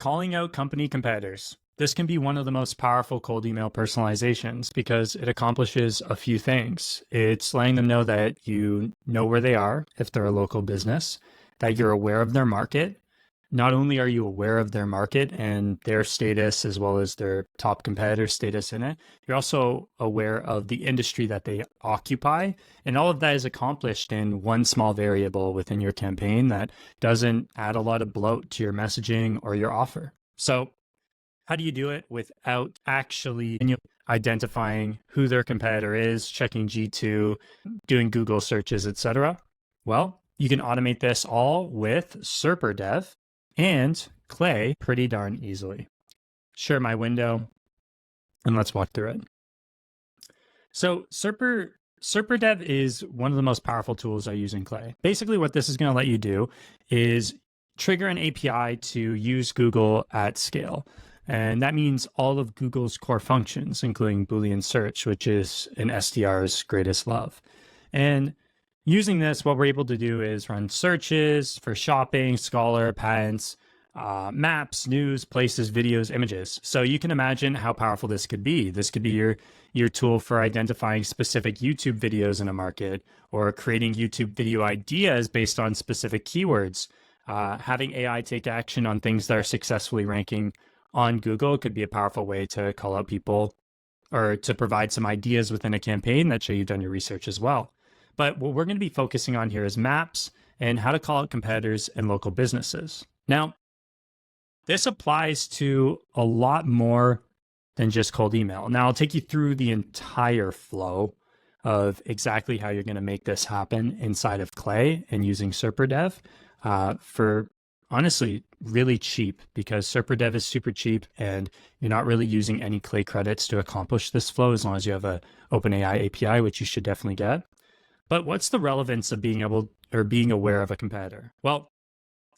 Calling out company competitors. This can be one of the most powerful cold email personalizations because it accomplishes a few things. It's letting them know that you know where they are if they're a local business, that you're aware of their market. Not only are you aware of their market and their status as well as their top competitor status in it, you're also aware of the industry that they occupy. And all of that is accomplished in one small variable within your campaign that doesn't add a lot of bloat to your messaging or your offer. So how do you do it without actually identifying who their competitor is, checking G2, doing Google searches, etc.? Well, you can automate this all with Serper Dev and Clay pretty darn easily. Share my window and let's walk through it. So Serper Dev is one of the most powerful tools I use in Clay. Basically what this is going to let you do is trigger an API to use Google at scale. And that means all of Google's core functions, including Boolean search, which is an SDR's greatest love. And using this, what we're able to do is run searches for shopping, scholar, patents, maps, news, places, videos, images. So you can imagine how powerful this could be. This could be your tool for identifying specific YouTube videos in a market or creating YouTube video ideas based on specific keywords. Having AI take action on things that are successfully ranking on Google could be a powerful way to call out people or to provide some ideas within a campaign that show you've done your research as well. But what we're going to be focusing on here is maps and how to call out competitors and local businesses. Now, this applies to a lot more than just cold email. Now, I'll take you through the entire flow of exactly how you're going to make this happen inside of Clay and using Serper Dev for honestly really cheap, because Serper Dev is super cheap and you're not really using any Clay credits to accomplish this flow as long as you have a OpenAI API, which you should definitely get. But what's the relevance of being able or being aware of a competitor? Well,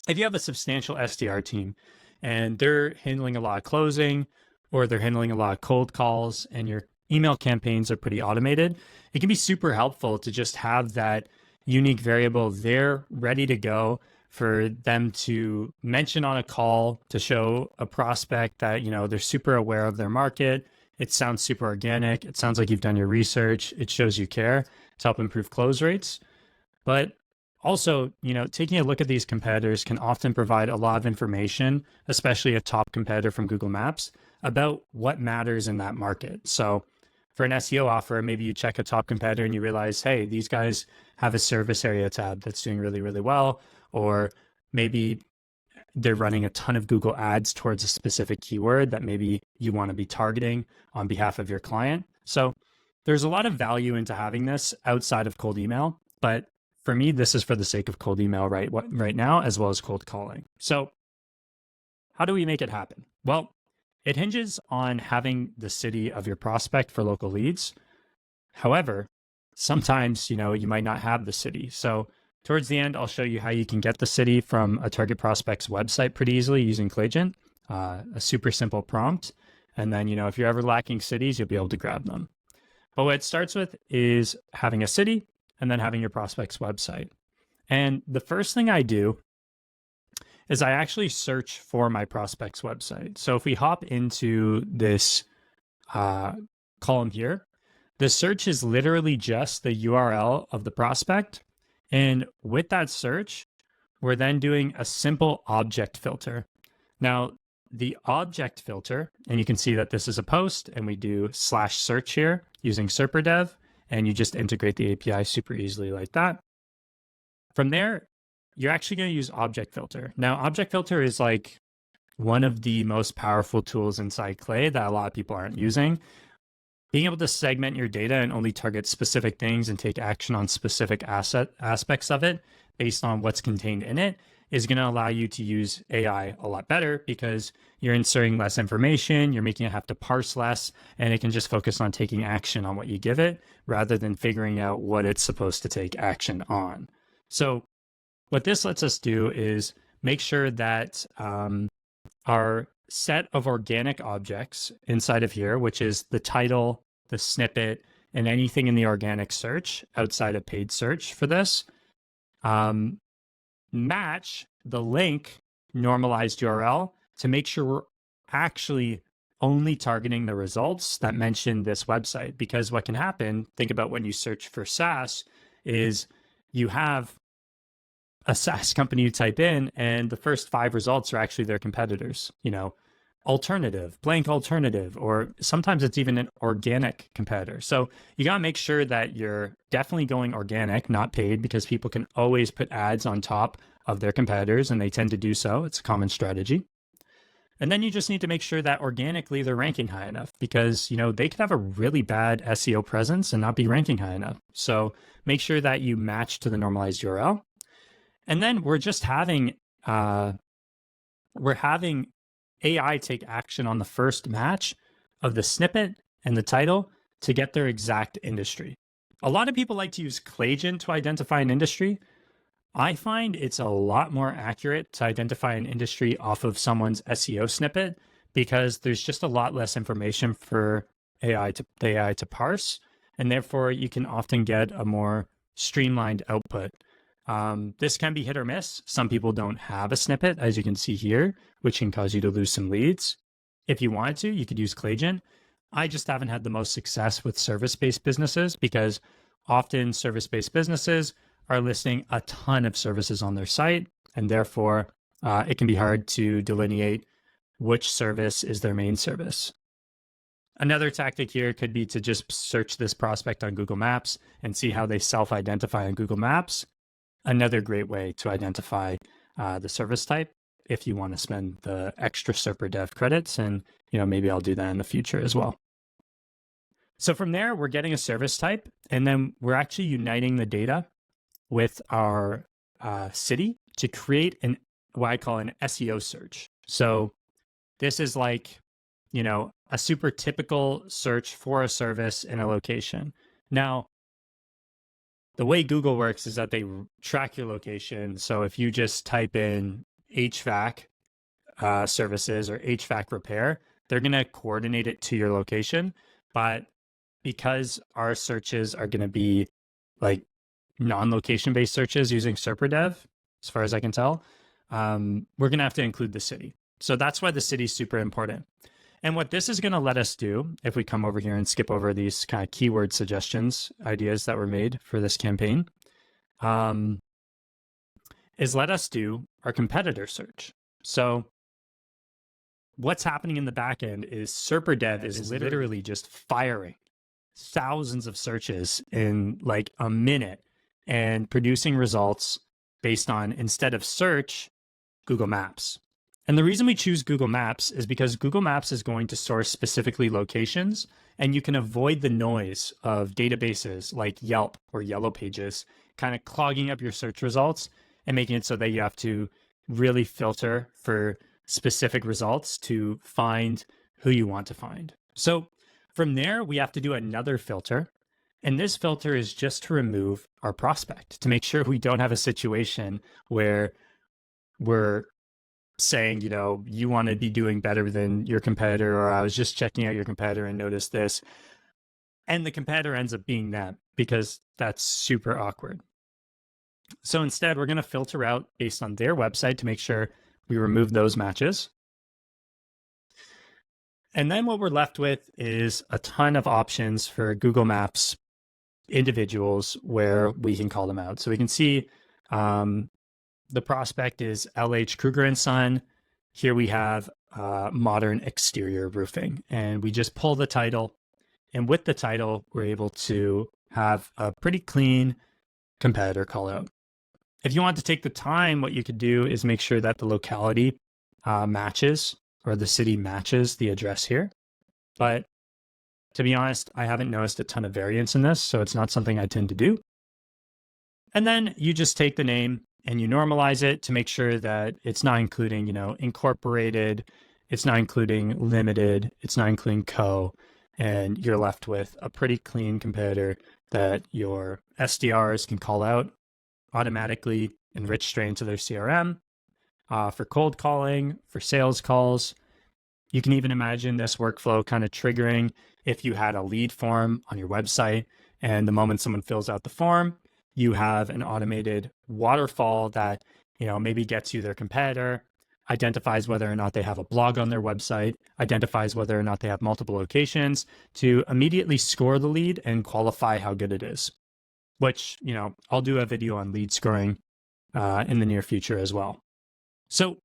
if you have a substantial SDR team and they're handling a lot of closing or they're handling a lot of cold calls and your email campaigns are pretty automated, it can be super helpful to just have that unique variable there ready to go for them to mention on a call to show a prospect that, you know, they're super aware of their market. It sounds super organic. It sounds like you've done your research. It shows you care to help improve close rates. But also, you know, taking a look at these competitors can often provide a lot of information, especially a top competitor from Google Maps, about what matters in that market. So for an SEO offer, maybe you check a top competitor and you realize, hey, these guys have a service area tab that's doing really, really well. Or maybe they're running a ton of Google ads towards a specific keyword that maybe you want to be targeting on behalf of your client. So there's a lot of value into having this outside of cold email, but for me, this is for the sake of cold email right now, as well as cold calling. So how do we make it happen? Well, it hinges on having the city of your prospect for local leads. However, sometimes, you know, you might not have the city. So towards the end, I'll show you how you can get the city from a target prospect's website pretty easily using Claygent, a super simple prompt. And then, you know, if you're ever lacking cities, you'll be able to grab them. But what it starts with is having a city and then having your prospect's website. And the first thing I do is I actually search for my prospect's website. So if we hop into this column here, the search is literally just the URL of the prospect. And with that search, we're then doing a simple object filter. Now, the object filter, and you can see that this is a post, and we do /search here using Serper Dev, and you just integrate the API super easily like that. From there, you're actually going to use object filter. Now, object filter is like one of the most powerful tools inside Clay that a lot of people aren't using. Being able to segment your data and only target specific things and take action on specific aspects of it based on what's contained in it is going to allow you to use AI a lot better, because you're inserting less information, you're making it have to parse less, and it can just focus on taking action on what you give it rather than figuring out what it's supposed to take action on. So what this lets us do is make sure that our set of organic objects inside of here, which is the title, the snippet, and anything in the organic search outside of paid search for this, match the link normalized URL to make sure we're actually only targeting the results that mention this website. Because what can happen, think about when you search for SaaS, is you have a SaaS company you type in, and the first 5 results are actually their competitors, alternative, blank alternative, or sometimes it's even an organic competitor. So you got to make sure that you're definitely going organic, not paid, because people can always put ads on top of their competitors, and they tend to do so. It's a common strategy. And then you just need to make sure that organically they're ranking high enough, because, they could have a really bad SEO presence and not be ranking high enough. So make sure that you match to the normalized URL. And then we're having AI take action on the first match of the snippet and the title to get their exact industry. A lot of people like to use Claygent to identify an industry. I find it's a lot more accurate to identify an industry off of someone's SEO snippet, because there's just a lot less information for the AI to parse, and therefore you can often get a more streamlined output. This can be hit or miss. Some people don't have a snippet, as you can see here, which can cause you to lose some leads. If you wanted to, you could use Claygent. I just haven't had the most success with service-based businesses, because often service-based businesses are listing a ton of services on their site, and therefore it can be hard to delineate which service is their main service. Another tactic here could be to just search this prospect on Google Maps and see how they self-identify on Google Maps. Another great way to identify the service type if you want to spend the extra Serper dev credits, and maybe I'll do that in the future as well. So from there, we're getting a service type, and then we're actually uniting the data with our city to create what I call an SEO search. So this is like, a super typical search for a service in a location. Now, the way Google works is that they track your location. So if you just type in HVAC services or HVAC repair, they're going to coordinate it to your location. But because our searches are going to be like non-location based searches using Serper dev, as far as I can tell, we're going to have to include the city. So that's why the city is super important. And what this is going to let us do, if we come over here and skip over these kind of keyword suggestions, ideas that were made for this campaign, is let us do our competitor search. So what's happening in the back end is Serper dev is literally just firing thousands of searches in like a minute and producing results based on, instead of search, Google Maps. And the reason we choose Google Maps is because Google Maps is going to source specifically locations, and you can avoid the noise of databases like Yelp or Yellow Pages kind of clogging up your search results and making it so that you have to really filter for specific results to find who you want to find. So from there, we have to do another filter. And this filter is just to remove our prospect, to make sure we don't have a situation where we're saying, you want to be doing better than your competitor, or I was just checking out your competitor and noticed this. And the competitor ends up being them, because that's super awkward. So instead, we're going to filter out based on their website to make sure we remove those matches. And then what we're left with is a ton of options for Google Maps individuals where we can call them out. So we can see the prospect is LH Kruger and Son. Here we have modern exterior roofing, and we just pull the title. And with the title, we're able to have a pretty clean competitor call out. If you want to take the time, what you could do is make sure that the locality matches, or the city matches the address here. But to be honest, I haven't noticed a ton of variance in this, so it's not something I tend to do. And then you just take the name and you normalize it to make sure that it's not including, incorporated, it's not including limited, it's not including co, and you're left with a pretty clean competitor that your SDRs can call out automatically, enrich straight into their CRM for cold calling, for sales calls. You can even imagine this workflow kind of triggering if you had a lead form on your website, and the moment someone fills out the form, you have an automated waterfall that, maybe gets you their competitor, identifies whether or not they have a blog on their website, identifies whether or not they have multiple locations to immediately score the lead and qualify how good it is, which, I'll do a video on lead scoring in the near future as well. So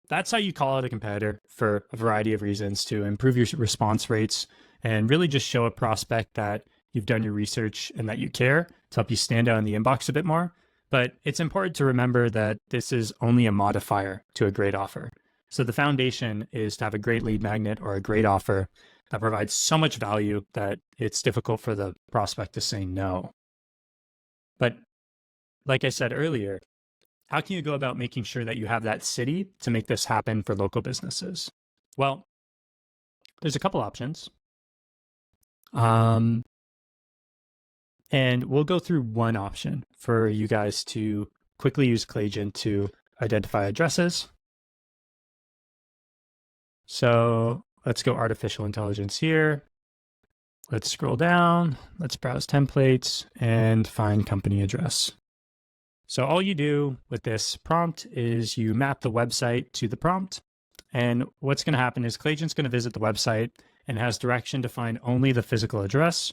that's how you call out a competitor for a variety of reasons to improve your response rates and really just show a prospect that you've done your research and that you care to help you stand out in the inbox a bit more. But it's important to remember that this is only a modifier to a great offer. So the foundation is to have a great lead magnet or a great offer that provides so much value that it's difficult for the prospect to say no. But like I said earlier, how can you go about making sure that you have that city to make this happen for local businesses? Well, there's a couple options. And we'll go through one option for you guys to quickly use Claygent to identify addresses. So let's go artificial intelligence here. Let's scroll down. Let's browse templates and find company address. So all you do with this prompt is you map the website to the prompt. And what's going to happen is Claygent's going to visit the website and has direction to find only the physical address.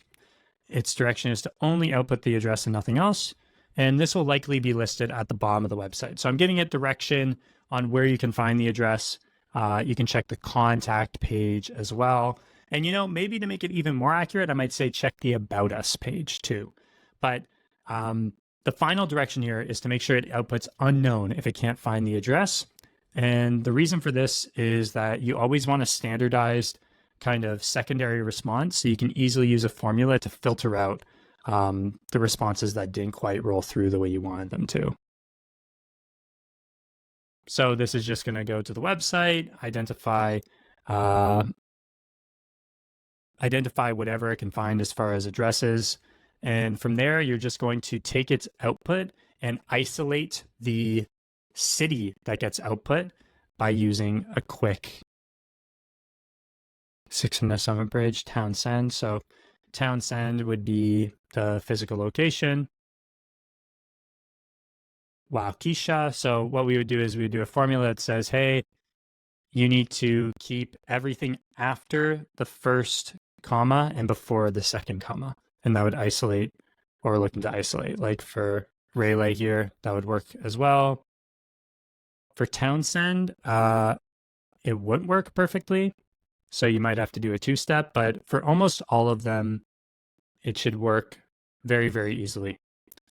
Its direction is to only output the address and nothing else. And this will likely be listed at the bottom of the website. So I'm giving it direction on where you can find the address. You can check the contact page as well. And, maybe to make it even more accurate, I might say check the About Us page too. But the final direction here is to make sure it outputs unknown if it can't find the address. And the reason for this is that you always want a standardized kind of secondary response so you can easily use a formula to filter out the responses that didn't quite roll through the way you wanted them to. So this is just going to go to the website, identify whatever it can find as far as addresses. And from there, you're just going to take its output and isolate the city that gets output by using a quick 607 bridge, Townsend. So Townsend would be the physical location. Waukesha. So what we would do is we would do a formula that says, hey, you need to keep everything after the first comma and before the second comma. And that would isolate what we're looking to isolate. Like for Rayleigh here, that would work as well. For Townsend, it wouldn't work perfectly. So you might have to do a two-step, but for almost all of them, it should work very, very easily.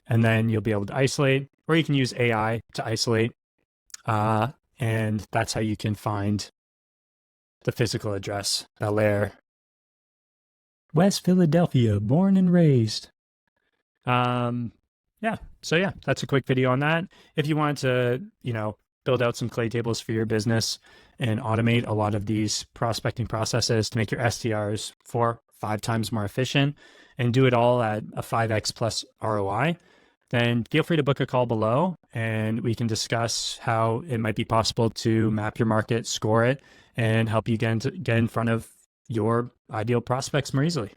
And then you'll be able to isolate, or you can use AI to isolate. And that's how you can find the physical address, Bel-Air, West Philadelphia, born and raised. So that's a quick video on that. If you want to, build out some clay tables for your business and automate a lot of these prospecting processes to make your SDRs 4-5 times more efficient and do it all at a 5x plus ROI, then feel free to book a call below and we can discuss how it might be possible to map your market, score it, and help you get in front of your ideal prospects more easily.